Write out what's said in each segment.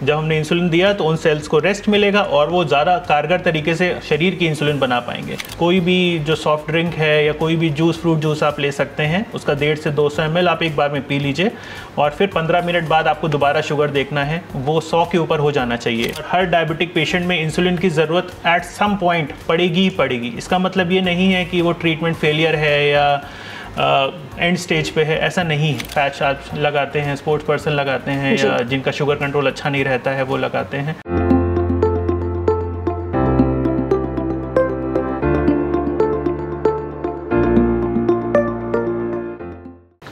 जब हमने इंसुलिन दिया तो उन सेल्स को रेस्ट मिलेगा और वो ज़्यादा कारगर तरीके से शरीर की इंसुलिन बना पाएंगे। कोई भी जो सॉफ्ट ड्रिंक है या कोई भी फ्रूट जूस आप ले सकते हैं, उसका 150 से 200 ml आप एक बार में पी लीजिए और फिर 15 मिनट बाद आपको दोबारा शुगर देखना है, वो 100 के ऊपर हो जाना चाहिए। हर डायबिटिक पेशेंट में इंसुलिन की ज़रूरत एट सम पॉइंट पड़ेगी ही पड़ेगी। इसका मतलब ये नहीं है कि वो ट्रीटमेंट फेलियर है या एंड स्टेज पे है, ऐसा नहीं है। पैच आप लगाते हैं, स्पोर्ट्स पर्सन लगाते हैं या जिनका शुगर कंट्रोल अच्छा नहीं रहता है वो लगाते हैं।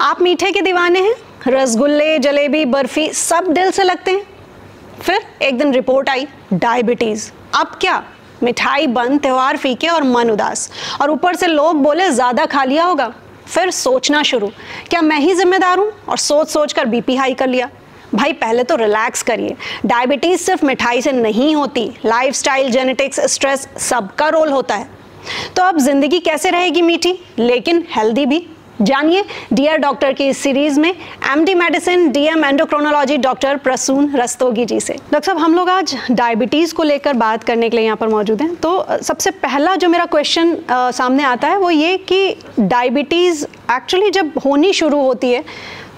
आप मीठे के दीवाने हैं, रसगुल्ले, जलेबी, बर्फी सब दिल से लगते हैं। फिर एक दिन रिपोर्ट आई डायबिटीज। अब क्या, मिठाई बंद, त्योहार फीके और मन उदास, और ऊपर से लोग बोले ज्यादा खा लिया होगा। फिर सोचना शुरू, क्या मैं ही जिम्मेदार हूँ, और सोच सोच कर बीपी हाई कर लिया। भाई पहले तो रिलैक्स करिए, डायबिटीज सिर्फ मिठाई से नहीं होती, लाइफस्टाइल, जेनेटिक्स, स्ट्रेस सबका रोल होता है। तो अब जिंदगी कैसे रहेगी मीठी लेकिन हेल्दी भी, जानिए डियर डॉक्टर की इस सीरीज में MD medicine DM endocrinology doctor Prasoon Rastogi ji से। डॉक्टर साहब, हम लोग आज डायबिटीज़ को लेकर बात करने के लिए यहाँ पर मौजूद हैं। तो सबसे पहला जो मेरा क्वेश्चन सामने आता है वो ये कि डायबिटीज़ एक्चुअली जब होनी शुरू होती है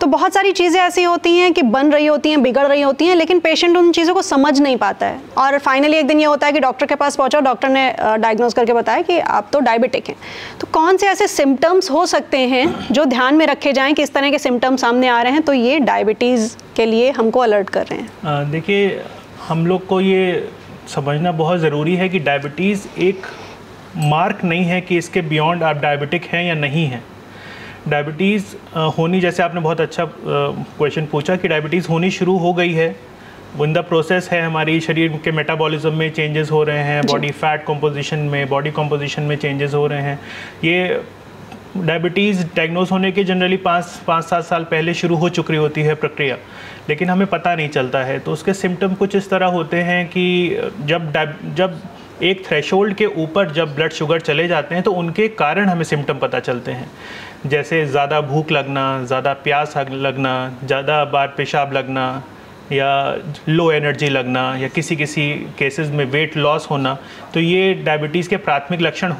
तो बहुत सारी चीज़ें ऐसी होती हैं कि बन रही होती हैं, बिगड़ रही होती हैं, लेकिन पेशेंट उन चीज़ों को समझ नहीं पाता है और फाइनली एक दिन ये होता है कि डॉक्टर के पास पहुंचा, डॉक्टर ने डायग्नोज करके बताया कि आप तो डायबिटिक हैं। तो कौन से ऐसे सिम्टम्स हो सकते हैं जो ध्यान में रखे जाएं कि इस तरह के सिम्टम्स सामने आ रहे हैं तो ये डायबिटीज़ के लिए हमको अलर्ट कर रहे हैं? देखिए, हम लोग को ये समझना बहुत ज़रूरी है कि डायबिटीज़ एक मार्क नहीं है कि इसके बियॉन्ड आप डायबिटिक हैं या नहीं हैं। डायबिटीज़ होनी, जैसे आपने बहुत अच्छा क्वेश्चन पूछा कि डायबिटीज़ होनी शुरू हो गई है, इन द प्रोसेस है, हमारी शरीर के मेटाबॉलिज्म में चेंजेस हो रहे हैं, बॉडी फैट कंपोजिशन में, बॉडी कंपोजिशन में चेंजेस हो रहे हैं। ये डायबिटीज़ डायग्नोज होने के जनरली 5-7 साल पहले शुरू हो चुकी होती है प्रक्रिया, लेकिन हमें पता नहीं चलता है। तो उसके सिम्टम कुछ इस तरह होते हैं कि जब एक थ्रेशोल्ड के ऊपर जब ब्लड शुगर चले जाते हैं तो उनके कारण हमें सिम्टम पता चलते हैं, जैसे ज़्यादा भूख लगना, ज़्यादा प्यास लगना, ज़्यादा बार पेशाब लगना या लो एनर्जी लगना या किसी केसेस में वेट लॉस होना। तो ये डायबिटीज़ के प्राथमिक लक्षण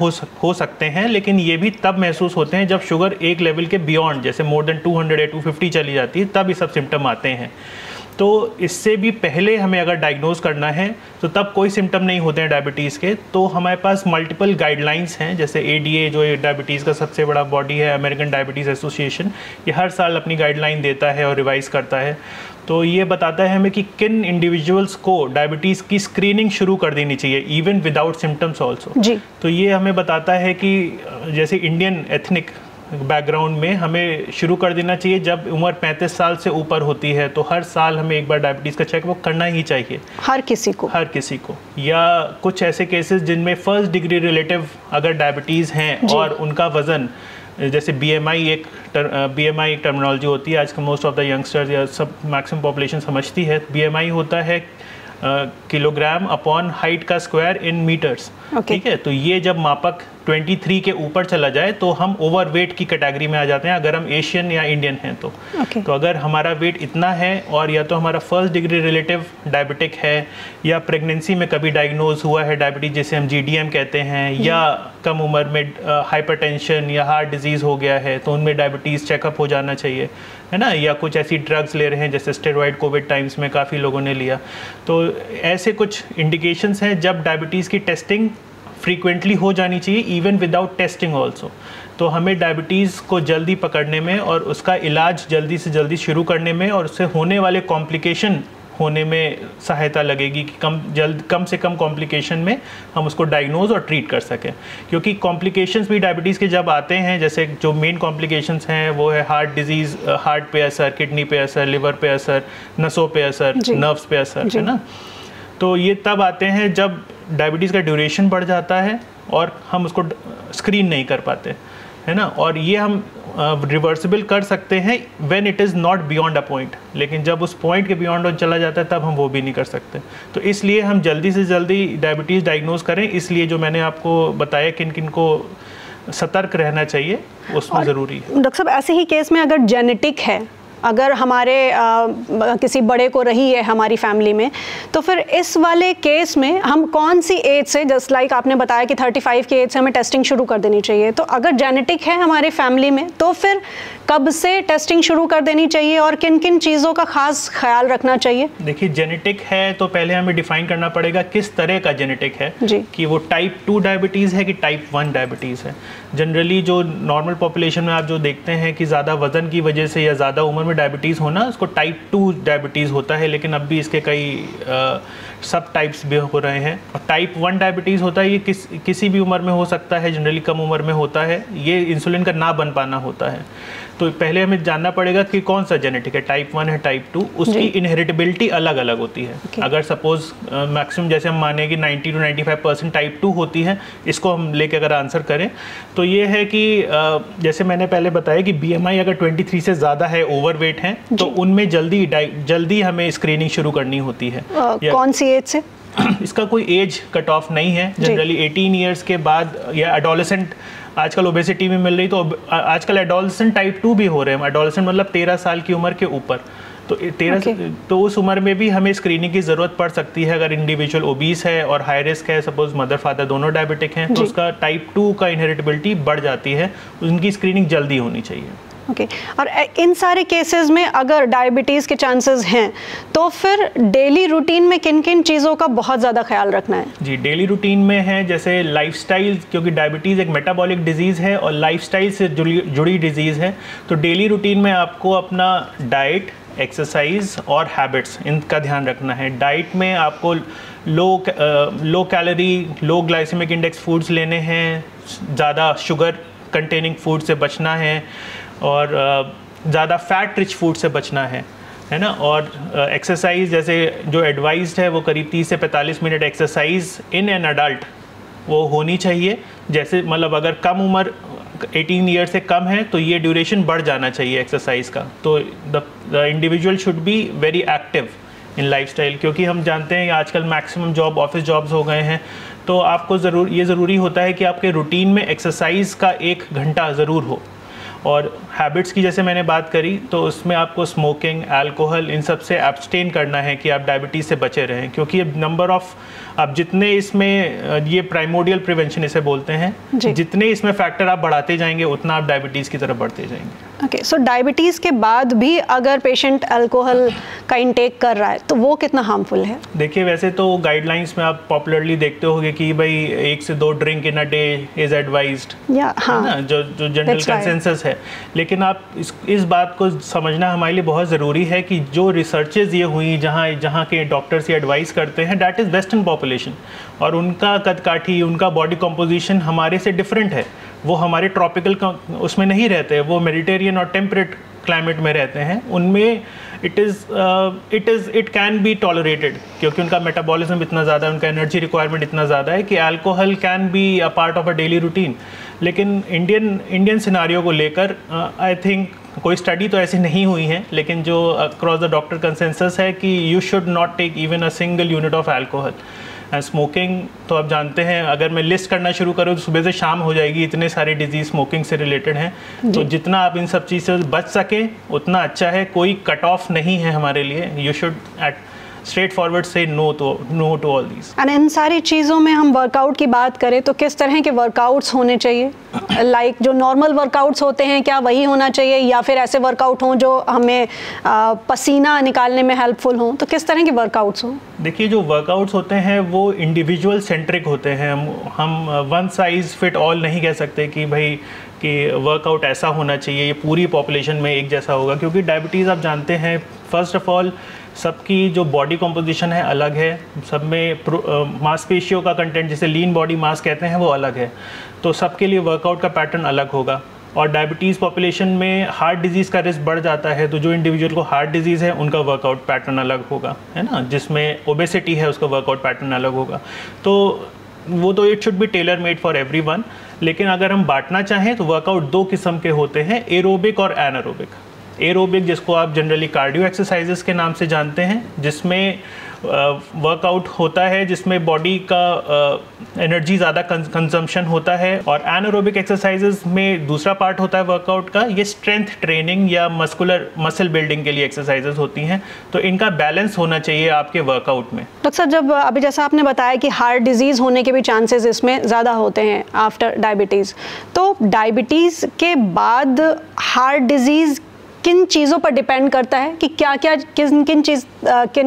हो सकते हैं, लेकिन ये भी तब महसूस होते हैं जब शुगर एक लेवल के बियॉन्ड, जैसे मोर देन 200 या 250 चली जाती है, तब ये सब सिम्टम आते हैं। तो इससे भी पहले हमें अगर डायग्नोज करना है तो तब कोई सिम्टम नहीं होते हैं डायबिटीज़ के। तो हमारे पास मल्टीपल गाइडलाइंस हैं, जैसे ADA जो डायबिटीज़ का सबसे बड़ा बॉडी है, अमेरिकन डायबिटीज़ एसोसिएशन, ये हर साल अपनी गाइडलाइन देता है और रिवाइज़ करता है। तो ये बताता है हमें कि किन इंडिविजुअल्स को डायबिटीज़ की स्क्रीनिंग शुरू कर देनी चाहिए, इवन विदाउट सिम्टम्स ऑल्सो। तो ये हमें बताता है कि जैसे इंडियन एथनिक बैकग्राउंड में हमें शुरू कर देना चाहिए जब उम्र 35 साल से ऊपर होती है, तो हर साल हमें एक बार डायबिटीज़ का चेकअप करना ही चाहिए, हर किसी को। या कुछ ऐसे केसेस जिनमें फर्स्ट डिग्री रिलेटिव अगर डायबिटीज़ हैं और उनका वज़न, जैसे BMI एक टर्मिनोलॉजी होती है, आज का मोस्ट ऑफ द यंगस्टर्स या सब मैक्सिमम पॉपुलेशन समझती है। BMI होता है किलोग्राम अपॉन हाइट का स्क्वायर इन मीटर्स, ठीक है। तो ये जब मापक 23 के ऊपर चला जाए तो हम ओवरवेट की कैटेगरी में आ जाते हैं, अगर हम एशियन या इंडियन हैं तो। तो अगर हमारा वेट इतना है और या तो हमारा फर्स्ट डिग्री रिलेटिव डायबिटिक है या प्रेगनेंसी में कभी डायग्नोज हुआ है डायबिटीज, जिसे हम GDM कहते हैं, या कम उम्र में हाइपरटेंशन या हार्ट डिजीज़ हो गया है तो उनमें डायबिटीज़ चेकअप हो जाना चाहिए, है ना। या कुछ ऐसी ड्रग्स ले रहे हैं जैसे स्टेरॉइड, कोविड टाइम्स में काफ़ी लोगों ने लिया। तो ऐसे कुछ इंडिकेशंस हैं जब डायबिटीज़ की टेस्टिंग फ्रीक्वेंटली हो जानी चाहिए, इवन विदाउट टेस्टिंग ऑल्सो। तो हमें डायबिटीज़ को जल्दी पकड़ने में और उसका इलाज जल्दी से जल्दी शुरू करने में और उससे होने वाले कॉम्प्लिकेशन होने में सहायता लगेगी कि कम से कम कॉम्प्लिकेशन में हम उसको डायग्नोज और ट्रीट कर सकें। क्योंकि कॉम्प्लिकेशंस भी डायबिटीज़ के जब आते हैं, जैसे जो मेन कॉम्प्लिकेशंस हैं वो है हार्ट डिजीज़, हार्ट पे असर, किडनी पे असर, लिवर पे असर, नसों पे असर, नर्व्स पे असर, है ना। तो ये तब आते हैं जब डायबिटीज़ का ड्यूरेशन बढ़ जाता है और हम उसको स्क्रीन नहीं कर पाते, है ना। और ये हम रिवर्सिबल कर सकते हैं when it is not beyond a point, लेकिन जब उस पॉइंट के बियॉन्ड चला जाता है तब हम वो भी नहीं कर सकते। तो इसलिए हम जल्दी से जल्दी डायबिटीज़ डायग्नोज करें। इसलिए जो मैंने आपको बताया किन किन को सतर्क रहना चाहिए उसमें ज़रूरी है। डॉक्टर साहब, ऐसे ही केस में अगर जेनेटिक है अगर हमारे किसी बड़े को रही है हमारी फैमिली में, तो फिर इस वाले केस में हम कौन सी एज से, जस्ट लाइक आपने बताया कि 35 की एज से हमें टेस्टिंग शुरू कर देनी चाहिए, तो अगर जेनेटिक है हमारे फैमिली में तो फिर कब से टेस्टिंग शुरू कर देनी चाहिए और किन किन चीज़ों का खास ख्याल रखना चाहिए? देखिए, जेनेटिक है तो पहले हमें डिफाइन करना पड़ेगा किस तरह का जेनेटिक है जी। कि वो टाइप 2 डायबिटीज़ है कि टाइप 1 डायबिटीज़ है। जनरली जो नॉर्मल पॉपुलेशन में आप जो देखते हैं कि ज़्यादा वजन की वजह से या ज़्यादा उम्र में डायबिटीज़ होना, उसको टाइप 2 डायबिटीज़ होता है, लेकिन अब भी इसके कई सब टाइप्स भी हो रहे हैं। और टाइप 1 डायबिटीज़ होता है, ये किसी भी उम्र में हो सकता है, जनरली कम उम्र में होता है, ये इंसुलिन का ना बन पाना होता है। तो पहले हमें जानना पड़ेगा कि कौन सा जेनेटिक है, टाइप 1 है टाइप 2, उसकी इनहेरिटेबिलिटी अलग अलग होती है। अगर सपोज मैक्सिमम जैसे हम माने कि 90 to 95% टाइप 2 होती है, इसको हम लेके अगर आंसर करें तो ये है कि जैसे मैंने पहले बताया कि BMI अगर 23 से ज़्यादा है, ओवरवेट है, तो उनमें जल्दी हमें स्क्रीनिंग शुरू करनी होती है। कौन सी एज से? इसका कोई एज कट ऑफ नहीं है, जनरली 18 ईयर्स के बाद, या एडोलेसेंट आजकल ओबेसिटी में मिल रही, तो आजकल एडोलेसेंट टाइप 2 भी हो रहे हैं। एडोलेसेंट मतलब 13 साल की उम्र के ऊपर, तो 13 तो उस उम्र में भी हमें स्क्रीनिंग की ज़रूरत पड़ सकती है। अगर इंडिविजुअल ओबीस है और हाई रिस्क है, सपोज मदर फादर दोनों डायबिटिक हैं, तो उसका टाइप 2 का इनहेरिटेबिलिटी बढ़ जाती है, उनकी स्क्रीनिंग जल्दी होनी चाहिए। ओके और इन सारे केसेस में अगर डायबिटीज़ के चांसेस हैं, तो फिर डेली रूटीन में किन किन चीज़ों का बहुत ज़्यादा ख्याल रखना है? जी, डेली रूटीन में है जैसे लाइफस्टाइल, क्योंकि डायबिटीज़ एक मेटाबॉलिक डिजीज़ है और लाइफस्टाइल से जुड़ी डिजीज़ है, तो डेली रूटीन में आपको अपना डाइट, एक्सरसाइज और हैबिट्स, इनका ध्यान रखना है। डाइट में आपको लो कैलोरी, लो ग्लाइसेमिक इंडेक्स फूड्स लेने हैं, ज़्यादा शुगर कंटेनिंग फूड से बचना है और ज़्यादा फैट रिच फूड से बचना है ना। और एक्सरसाइज जैसे जो एडवाइज्ड है वो करीब 30 से 45 minute exercise in an adult वो होनी चाहिए। जैसे मतलब अगर कम उम्र 18 ईयर से कम है तो ये ड्यूरेशन बढ़ जाना चाहिए एक्सरसाइज का। तो the individual should be very active in lifestyle, क्योंकि हम जानते हैं आजकल मैक्सिमम जॉब ऑफिस जॉब्स हो गए हैं, तो आपको ज़रूरी होता है कि आपके रूटीन में एक्सरसाइज का 1 घंटा ज़रूर हो। और हैबिट्स की जैसे मैंने बात करी, तो उसमें आपको स्मोकिंग, अल्कोहल, इन सब से एब्सटेन करना है कि आप डायबिटीज़ से बचे रहें, क्योंकि ये नंबर ऑफ़ आप जितने इसमें ये प्राइमोडियल प्रिवेंशन इसे बोलते हैं, जितने इसमें फैक्टर आप बढ़ाते जाएंगे उतना आप डायबिटीज़ की तरफ बढ़ते जाएंगे। ओके, सो डायबिटीज़ के बाद भी अगर पेशेंट अल्कोहल का इंटेक कर रहा है तो वो कितना हार्मफुल है? देखिए, वैसे तो गाइडलाइंस में आप पॉपुलरली देखते होंगे कि भाई 1 से 2 drink in a day is advised, हाँ, जो जनरल कंसेंसस है। लेकिन आप इस बात को समझना हमारे लिए बहुत ज़रूरी है कि जो रिसर्चेज ये हुई जहाँ के डॉक्टर्स ये एडवाइस करते हैं, दैट इज़ वेस्टर्न पॉपुलेशन, और उनका कदकाठी, उनका बॉडी कॉम्पोजिशन हमारे से डिफरेंट है। वो हमारे ट्रॉपिकल उसमें नहीं रहते, वो मेडिटेरियन और टेम्परेट क्लाइमेट में रहते हैं। उनमें इट कैन बी टॉलरेटेड, क्योंकि उनका मेटाबॉलिज्म इतना ज़्यादा है, उनका एनर्जी रिक्वायरमेंट इतना ज़्यादा है कि alcohol can be a part of a daily routine. लेकिन इंडियन सिनारियो को लेकर आई थिंक कोई स्टडी तो ऐसी नहीं हुई है, लेकिन जो अक्रॉस द डॉक्टर कंसेंसस है कि you should not take even a single unit of alcohol. Smoking तो आप जानते हैं, अगर मैं लिस्ट करना शुरू करूँ तो सुबह से शाम हो जाएगी, इतने सारे डिजीज़ स्मोकिंग से रिलेटेड हैं। तो जितना आप इन सब चीज़ से बच सकें उतना अच्छा है, कोई कट ऑफ नहीं है हमारे लिए। यू शुड स्ट्रेट फॉरवर्ड से no to all these. And इन सारी चीज़ों में हम वर्कआउट की बात करें तो किस तरह के वर्कआउट्स होने चाहिए? लाइक जो नॉर्मल वर्कआउट्स होते हैं क्या वही होना चाहिए, या फिर ऐसे वर्कआउट हों जो हमें पसीना निकालने में हेल्पफुल हों? तो किस तरह के वर्कआउट्स हों? देखिए, जो वर्कआउट्स होते हैं वो इंडिविजुअल सेंट्रिक होते हैं। हम वन साइज़ फिट ऑल नहीं कह सकते कि भाई कि वर्कआउट ऐसा होना चाहिए, ये पूरी पॉपुलेशन में एक जैसा होगा, क्योंकि डायबिटीज़ आप जानते हैं फर्स्ट ऑफ ऑल सबकी जो बॉडी कॉम्पोजिशन है अलग है, सब में मांसपेशियों का कंटेंट जिसे लीन बॉडी मास कहते हैं वो अलग है, तो सबके लिए वर्कआउट का पैटर्न अलग होगा। और डायबिटीज़ पॉपुलेशन में हार्ट डिजीज़ का रिस्क बढ़ जाता है, तो जो इंडिविजुअल को हार्ट डिजीज़ है उनका वर्कआउट पैटर्न अलग होगा, है ना। जिसमें ओबेसिटी है उसका वर्कआउट पैटर्न अलग होगा। तो वो तो it should be tailor made for everyone. लेकिन अगर हम बांटना चाहें तो वर्कआउट 2 किस्म के होते हैं, एरोबिक और एनारोबिक। एरोबिक, जिसको आप जनरली कार्डियो एक्सरसाइजेस के नाम से जानते हैं, जिसमें वर्कआउट होता है, जिसमें बॉडी का एनर्जी ज़्यादा कंजम्पशन होता है, और एनारोबिक एक्सरसाइजेस में दूसरा पार्ट होता है वर्कआउट का, ये स्ट्रेंथ ट्रेनिंग या मसल बिल्डिंग के लिए एक्सरसाइजेस होती हैं। तो इनका बैलेंस होना चाहिए आपके वर्कआउट में। डॉक्टर साहब, जब अभी जैसा आपने बताया कि हार्ट डिजीज़ होने के भी चांसेस इसमें ज़्यादा होते हैं आफ्टर डायबिटीज़, तो डायबिटीज़ के बाद हार्ट डिजीज़ किन चीज़ों पर डिपेंड करता है कि क्या क्या किन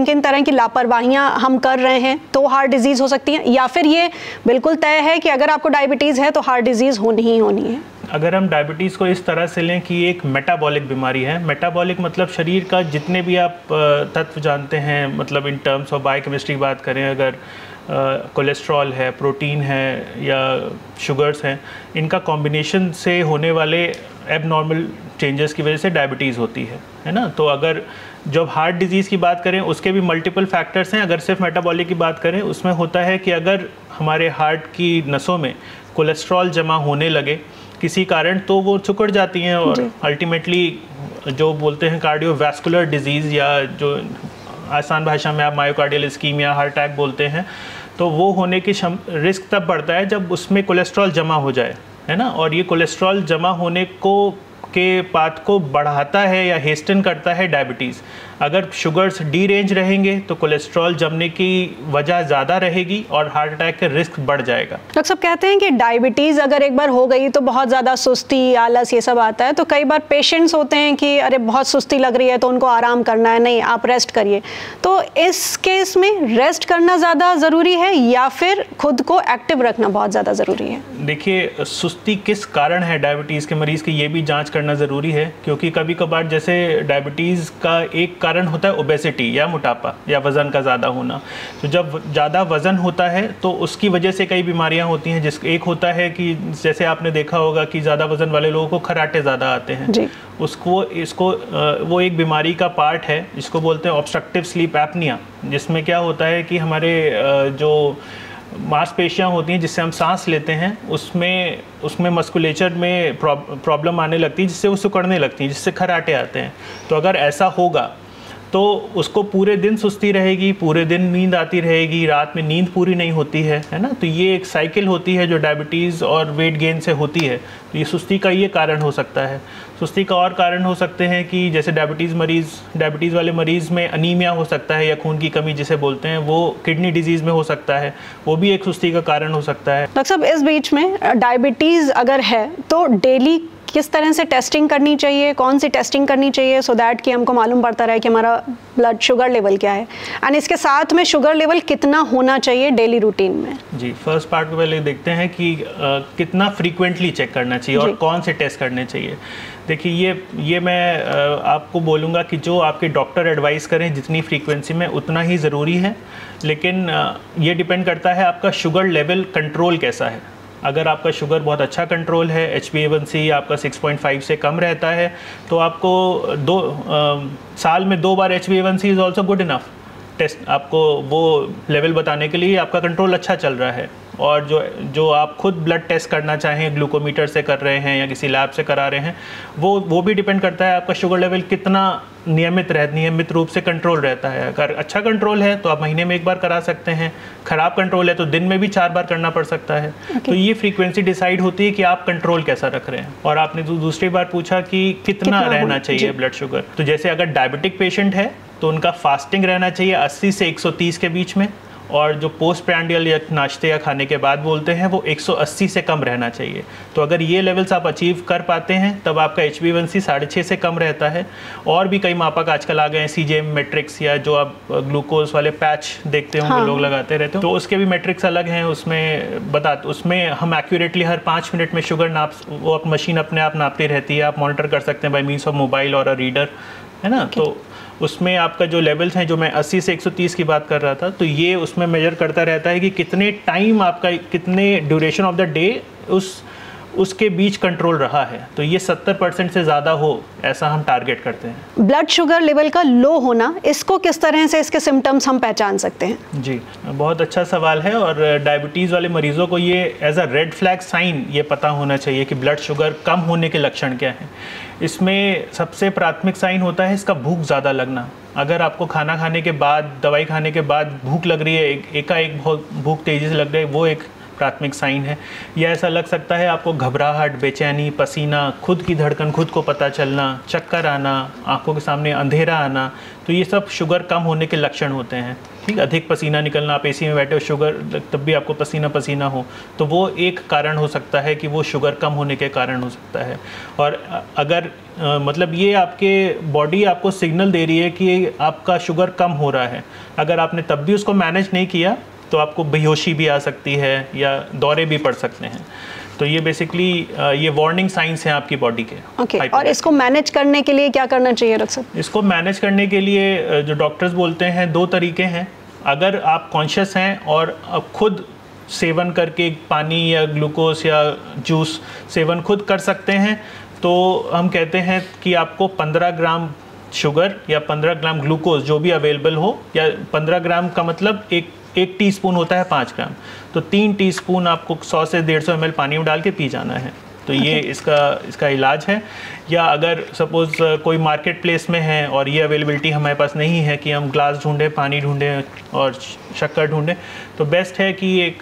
किन तरह की लापरवाहियां हम कर रहे हैं तो हार्ट डिजीज़ हो सकती है, या फिर ये बिल्कुल तय है कि अगर आपको डायबिटीज़ है तो हार्ट डिजीज़ होनी ही होनी है? अगर हम डायबिटीज़ को इस तरह से लें कि एक मेटाबॉलिक बीमारी है, मेटाबॉलिक मतलब शरीर का जितने भी आप तत्व जानते हैं, मतलब इन टर्म्स ऑफ बायोकेमिस्ट्री बात करें, अगर कोलेस्ट्रॉल है, प्रोटीन है या शुगर्स हैं, इनका कॉम्बिनेशन से होने वाले एबनॉर्मल चेंजेस की वजह से डायबिटीज़ होती है ना। तो अगर जब हार्ट डिजीज़ की बात करें उसके भी मल्टीपल फैक्टर्स हैं। अगर सिर्फ मेटाबॉलिक की बात करें, उसमें होता है कि अगर हमारे हार्ट की नसों में कोलेस्ट्रॉल जमा होने लगे किसी कारण, तो वो सिकुड़ जाती हैं और अल्टीमेटली जो बोलते हैं कार्डियोवैस्कुलर डिजीज़, या जो आसान भाषा में आप मायोकार्डियल इस्कीमिया, हार्ट अटैक बोलते हैं, तो वो होने की रिस्क तब बढ़ता है जब उसमें कोलेस्ट्रॉल जमा हो जाए, है ना। और ये कोलेस्ट्रॉल जमा होने के पाथ को बढ़ाता है या हेस्टन करता है डायबिटीज़। अगर शुगर्स डी रेंज रहेंगे तो कोलेस्ट्रॉल जमने की वजह ज़्यादा रहेगी और हार्ट अटैक का रिस्क बढ़ जाएगा। डॉक्टर साहब कहते हैं कि डायबिटीज़ अगर एक बार हो गई तो बहुत ज़्यादा सुस्ती, आलस ये सब आता है, तो कई बार पेशेंट्स होते हैं कि अरे बहुत सुस्ती लग रही है तो उनको आराम करना है, नहीं आप रेस्ट करिए। तो इस केस में रेस्ट करना ज़्यादा ज़रूरी है या फिर खुद को एक्टिव रखना बहुत ज़्यादा ज़रूरी है? देखिए, सुस्ती किस कारण है डायबिटीज़ के मरीज़ की, ये भी जाँच करना ज़रूरी है, क्योंकि कभी कभार जैसे डायबिटीज़ का एक कारण होता है ओबेसिटी या मोटापा या वज़न का ज़्यादा होना। तो जब ज़्यादा वज़न होता है तो उसकी वजह से कई बीमारियां होती हैं। एक होता है कि जैसे आपने देखा होगा कि ज़्यादा वज़न वाले लोगों को खर्राटे ज़्यादा आते हैं जी। वो एक बीमारी का पार्ट है जिसको बोलते हैं ऑब्स्ट्रक्टिव स्लीप एपनिया, जिसमें क्या होता है कि हमारे जो मांसपेशियां होती हैं जिससे हम सांस लेते हैं, उसमें मस्कुलेचर में प्रॉब्लम आने लगती है, जिससे वो सिकुड़ने लगती है, जिससे खर्राटे आते हैं। तो अगर ऐसा होगा तो उसको पूरे दिन सुस्ती रहेगी, पूरे दिन नींद आती रहेगी, रात में नींद पूरी नहीं होती है ना। तो ये एक साइकिल होती है जो डायबिटीज़ और वेट गेन से होती है। तो ये सुस्ती का ये कारण हो सकता है। सुस्ती का और कारण हो सकते हैं कि जैसे डायबिटीज़ वाले मरीज़ में अनीमिया हो सकता है या खून की कमी जिसे बोलते हैं, वो किडनी डिजीज़ में हो सकता है, वो भी एक सुस्ती का कारण हो सकता है। डॉक्टर साहब, इस बीच में डायबिटीज़ अगर है तो डेली किस तरह से टेस्टिंग करनी चाहिए, कौन सी टेस्टिंग करनी चाहिए सो दैट कि हमको मालूम पड़ता रहे कि हमारा ब्लड शुगर लेवल क्या है, एंड इसके साथ में शुगर लेवल कितना होना चाहिए डेली रूटीन में? जी, फर्स्ट पार्ट को पहले देखते हैं कि कितना फ्रीक्वेंटली चेक करना चाहिए और कौन से टेस्ट करने चाहिए। देखिए, ये मैं आपको बोलूँगा कि जो आपके डॉक्टर एडवाइस करें जितनी फ्रीक्वेंसी में उतना ही ज़रूरी है, लेकिन ये डिपेंड करता है आपका शुगर लेवल कंट्रोल कैसा है। अगर आपका शुगर बहुत अच्छा कंट्रोल है, HbA1c आपका 6.5 से कम रहता है, तो आपको साल में 2 बार HbA1c is also good enough test, आपको वो लेवल बताने के लिए आपका कंट्रोल अच्छा चल रहा है। और जो आप खुद ब्लड टेस्ट करना चाहें, ग्लूकोमीटर से कर रहे हैं या किसी लैब से करा रहे हैं, वो भी डिपेंड करता है आपका शुगर लेवल कितना नियमित रूप से कंट्रोल रहता है। अगर अच्छा कंट्रोल है तो आप महीने में 1 बार करा सकते हैं, ख़राब कंट्रोल है तो दिन में भी 4 बार करना पड़ सकता है। तो ये फ्रीक्वेंसी डिसाइड होती है कि आप कंट्रोल कैसा रख रहे हैं। और आपने दूसरी बार पूछा कि कितना रहना चाहिए ब्लड शुगर, तो जैसे अगर डायबिटिक पेशेंट है तो उनका फास्टिंग रहना चाहिए 80 से 130 के बीच में, और जो पोस्ट प्रैंडियल या नाश्ते या खाने के बाद बोलते हैं वो 180 से कम रहना चाहिए। तो अगर ये लेवल्स आप अचीव कर पाते हैं तब आपका HbA1c 6.5 से कम रहता है। और भी कई मापक आजकल आ गए हैं, CGM मैट्रिक्स या जो आप ग्लूकोज वाले पैच देखते होंगे लोग लगाते रहते हो, तो उसके भी मैट्रिक्स अलग हैं। उसमें हम एक्यूरेटली हर 5 मिनट में शुगर वो मशीन अपने आप नापती रहती है, आप मॉनिटर कर सकते हैं बाय मीन्स ऑफ मोबाइल और अ रीडर, है ना। तो उसमें आपका जो लेवल्स हैं, जो मैं 80 से 130 की बात कर रहा था, तो ये उसमें मेजर करता रहता है कि कितने टाइम आपका, कितने ड्यूरेशन ऑफ द डे उसके बीच कंट्रोल रहा है, तो ये 70% से ज़्यादा हो ऐसा हम टारगेट करते हैं। ब्लड शुगर लेवल का लो होना, इसको किस तरह से इसके सिम्टम्स हम पहचान सकते हैं? जी, बहुत अच्छा सवाल है। और डायबिटीज़ वाले मरीज़ों को ये as a red flag sign ये पता होना चाहिए कि ब्लड शुगर कम होने के लक्षण क्या हैं। इसमें सबसे प्राथमिक साइन होता है इसका भूख ज़्यादा लगना। अगर आपको खाना खाने के बाद, दवाई खाने के बाद भूख लग रही है, एकाएक बहुत भूख तेज़ी से लग रही है, वो एक प्राथमिक साइन है। या ऐसा लग सकता है आपको घबराहट, बेचैनी, पसीना, खुद की धड़कन खुद को पता चलना, चक्कर आना, आंखों के सामने अंधेरा आना, तो ये सब शुगर कम होने के लक्षण होते हैं। ठीक, अधिक पसीना निकलना, आप एसी में बैठे हो, शुगर तब भी आपको पसीना पसीना हो, तो वो एक कारण हो सकता है कि वो शुगर कम होने के कारण हो सकता है। और अगर मतलब ये आपके बॉडी आपको सिग्नल दे रही है कि आपका शुगर कम हो रहा है, अगर आपने तब भी उसको मैनेज नहीं किया तो आपको बेहोशी भी आ सकती है या दौरे भी पड़ सकते हैं। तो ये बेसिकली ये वार्निंग साइंस हैं आपकी बॉडी के। ओके, और इसको मैनेज करने के लिए क्या करना चाहिए डॉक्टर साहब? इसको मैनेज करने के लिए जो डॉक्टर्स बोलते हैं 2 तरीके हैं। अगर आप कॉन्शियस हैं और खुद सेवन करके पानी या ग्लूकोज या जूस सेवन खुद कर सकते हैं, तो हम कहते हैं कि आपको 15 ग्राम शुगर या 15 ग्राम ग्लूकोज जो भी अवेलेबल हो, या 15 ग्राम का मतलब एक टीस्पून होता है 5 ग्राम, तो 3 टीस्पून आपको 100 से 150 ml पानी में डाल के पी जाना है। तो ये इसका इलाज है। या अगर सपोज़ कोई मार्केट प्लेस में है और ये अवेलेबिलिटी हमारे पास नहीं है कि हम ग्लास ढूंढें, पानी ढूंढें और शक्कर ढूंढें, तो बेस्ट है कि एक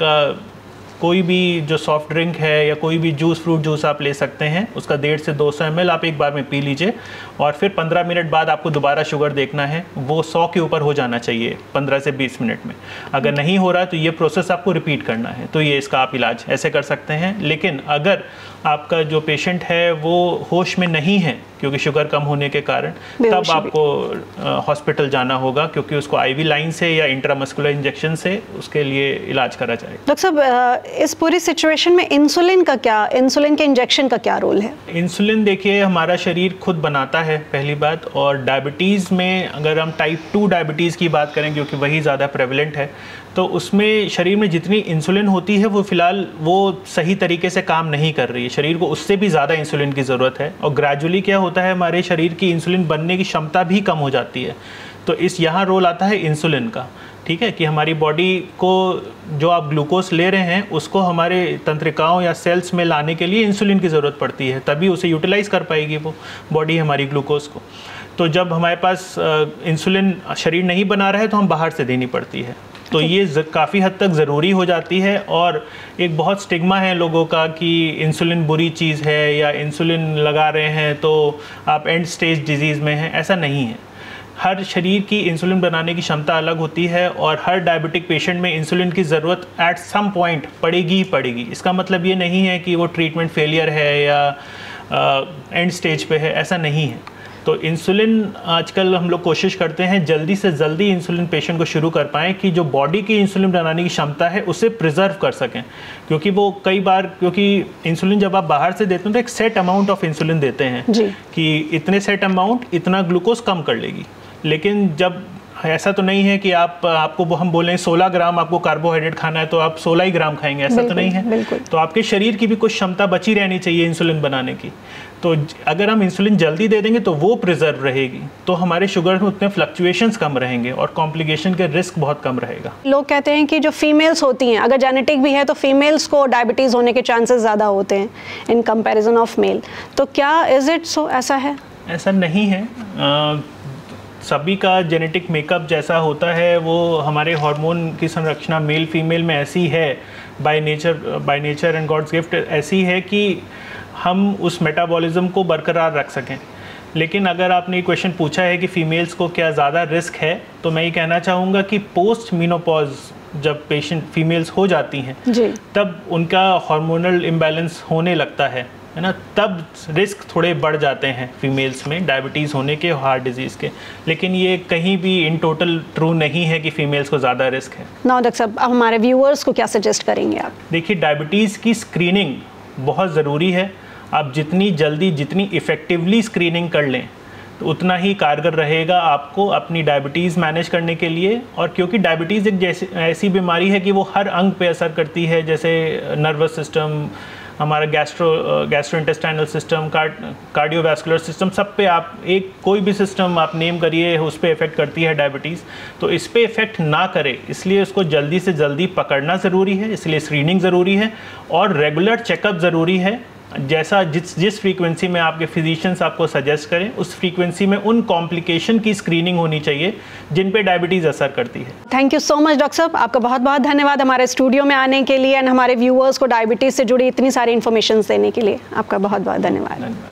कोई भी जो सॉफ्ट ड्रिंक है या कोई भी जूस, फ्रूट जूस आप ले सकते हैं, उसका 150 से 200 ml आप एक बार में पी लीजिए, और फिर 15 मिनट बाद आपको दोबारा शुगर देखना है, वो 100 के ऊपर हो जाना चाहिए 15 से 20 मिनट में। अगर नहीं हो रहा तो ये प्रोसेस आपको रिपीट करना है। तो ये इसका आप इलाज ऐसे कर सकते हैं। लेकिन अगर आपका जो पेशेंट है वो होश में नहीं है क्योंकि शुगर कम होने के कारण, तब आपको हॉस्पिटल जाना होगा, क्योंकि उसको आईवी लाइन से या इंट्रामस्कुलर इंजेक्शन से उसके लिए इलाज करा जाएगा। डॉक्टर साहब, इस पूरी सिचुएशन में इंसुलिन के इंजेक्शन का क्या रोल है? इंसुलिन देखिए हमारा शरीर खुद बनाता है, पहली बात। और डायबिटीज़ में अगर हम टाइप 2 डायबिटीज़ की बात करें, क्योंकि वही ज़्यादा प्रेवलेंट है, तो उसमें शरीर में जितनी इंसुलिन होती है वो फ़िलहाल वो सही तरीके से काम नहीं कर रही है। शरीर को उससे भी ज़्यादा इंसुलिन की ज़रूरत है, और ग्रेजुअली क्या होता है, हमारे शरीर की इंसुलिन बनने की क्षमता भी कम हो जाती है। तो यहाँ रोल आता है इंसुलिन का। ठीक है, कि हमारी बॉडी को जो आप ग्लूकोज ले रहे हैं उसको हमारे तंत्रिकाओं या सेल्स में लाने के लिए इंसुलिन की ज़रूरत पड़ती है, तभी उसे यूटिलाइज़ कर पाएगी वो बॉडी हमारी ग्लूकोज को। तो जब हमारे पास इंसुलिन शरीर नहीं बना रहा है तो हम बाहर से देनी पड़ती है। तो ये काफ़ी हद तक ज़रूरी हो जाती है। और एक बहुत स्टिग्मा है लोगों का कि इंसुलिन बुरी चीज़ है, या इंसुलिन लगा रहे हैं तो आप एंड स्टेज डिजीज़ में हैं। ऐसा नहीं है। हर शरीर की इंसुलिन बनाने की क्षमता अलग होती है, और हर डायबिटिक पेशेंट में इंसुलिन की ज़रूरत एट सम पॉइंट पड़ेगी ही पड़ेगी। इसका मतलब ये नहीं है कि वो ट्रीटमेंट फेलियर है या एंड स्टेज पे है, ऐसा नहीं है। तो इंसुलिन आजकल हम लोग कोशिश करते हैं जल्दी से जल्दी इंसुलिन पेशेंट को शुरू कर पाएँ, कि जो बॉडी की इंसुलिन बनाने की क्षमता है उसे प्रिजर्व कर सकें। क्योंकि वो कई बार, क्योंकि इंसुलिन जब आप बाहर से देते हैं तो एक सेट अमाउंट ऑफ इंसुलिन देते हैं कि इतने सेट अमाउंट इतना ग्लूकोज कम कर लेगी। लेकिन जब ऐसा तो नहीं है कि आपको हम बोलें 16 ग्राम आपको कार्बोहाइड्रेट खाना है तो आप 16 ही ग्राम खाएंगे, ऐसा तो नहीं है। तो आपके शरीर की भी कुछ क्षमता बची रहनी चाहिए इंसुलिन बनाने की। तो अगर हम इंसुलिन जल्दी दे देंगे तो वो प्रिजर्व रहेगी, तो हमारे शुगर में उतने फ्लक्चुएशंस कम रहेंगे और कॉम्प्लिकेशन के रिस्क बहुत कम रहेगा। लोग कहते हैं कि जो फीमेल्स होती हैं, अगर जेनेटिक भी है तो फीमेल्स को डायबिटीज़ होने के चांसेस ज़्यादा होते हैं इन कंपैरिजन ऑफ मेल। तो क्या इज़ इट सो, ऐसा है? ऐसा नहीं है। सभी का जेनेटिक मेकअप जैसा होता है, वो हमारे हार्मोन की संरचना मेल फीमेल में ऐसी है, by nature and God's gift ऐसी है कि हम उस मेटाबॉलिज्म को बरकरार रख सकें। लेकिन अगर आपने ये क्वेश्चन पूछा है कि फ़ीमेल्स को क्या ज़्यादा रिस्क है, तो मैं ये कहना चाहूँगा कि पोस्ट मीनोपॉज जब पेशेंट फीमेल्स हो जाती हैं तब उनका हार्मोनल इम्बैलेंस होने लगता है ना, तब रिस्क थोड़े बढ़ जाते हैं फीमेल्स में डायबिटीज़ होने के, हार्ट डिजीज़ के। लेकिन ये कहीं भी इन टोटल ट्रू नहीं है कि फीमेल्स को ज़्यादा रिस्क है। ना डॉक्टर साहब, अब हमारे व्यूअर्स को क्या सजेस्ट करेंगे आप? देखिए, डायबिटीज़ की स्क्रीनिंग बहुत ज़रूरी है। आप जितनी जल्दी, जितनी इफ़ेक्टिवली स्क्रीनिंग कर लें तो उतना ही कारगर रहेगा आपको अपनी डायबिटीज़ मैनेज करने के लिए। और क्योंकि डायबिटीज़ एक ऐसी बीमारी है कि वो हर अंग पे असर करती है, जैसे नर्वस सिस्टम, हमारा गैस्ट्रोइंटेस्टाइनल सिस्टम, कार्डियोवैस्कुलर सिस्टम, सब पे आप कोई भी सिस्टम आप नेम करिए उस पर इफ़ेक्ट करती है डायबिटीज़। तो इस पर इफ़ेक्ट ना करे इसलिए उसको जल्दी से जल्दी पकड़ना ज़रूरी है, इसलिए स्क्रीनिंग ज़रूरी है और रेगुलर चेकअप ज़रूरी है। जैसा जिस फ्रीक्वेंसी में आपके फिजिशियंस आपको सजेस्ट करें उस फ्रीक्वेंसी में उन कॉम्प्लिकेशन की स्क्रीनिंग होनी चाहिए जिन पे डायबिटीज़ असर करती है। Thank you so much doctor साहब, आपका बहुत बहुत धन्यवाद हमारे स्टूडियो में आने के लिए एंड हमारे व्यूअर्स को डायबिटीज़ से जुड़ी इतनी सारी इन्फॉर्मेशन देने के लिए आपका बहुत बहुत धन्यवाद।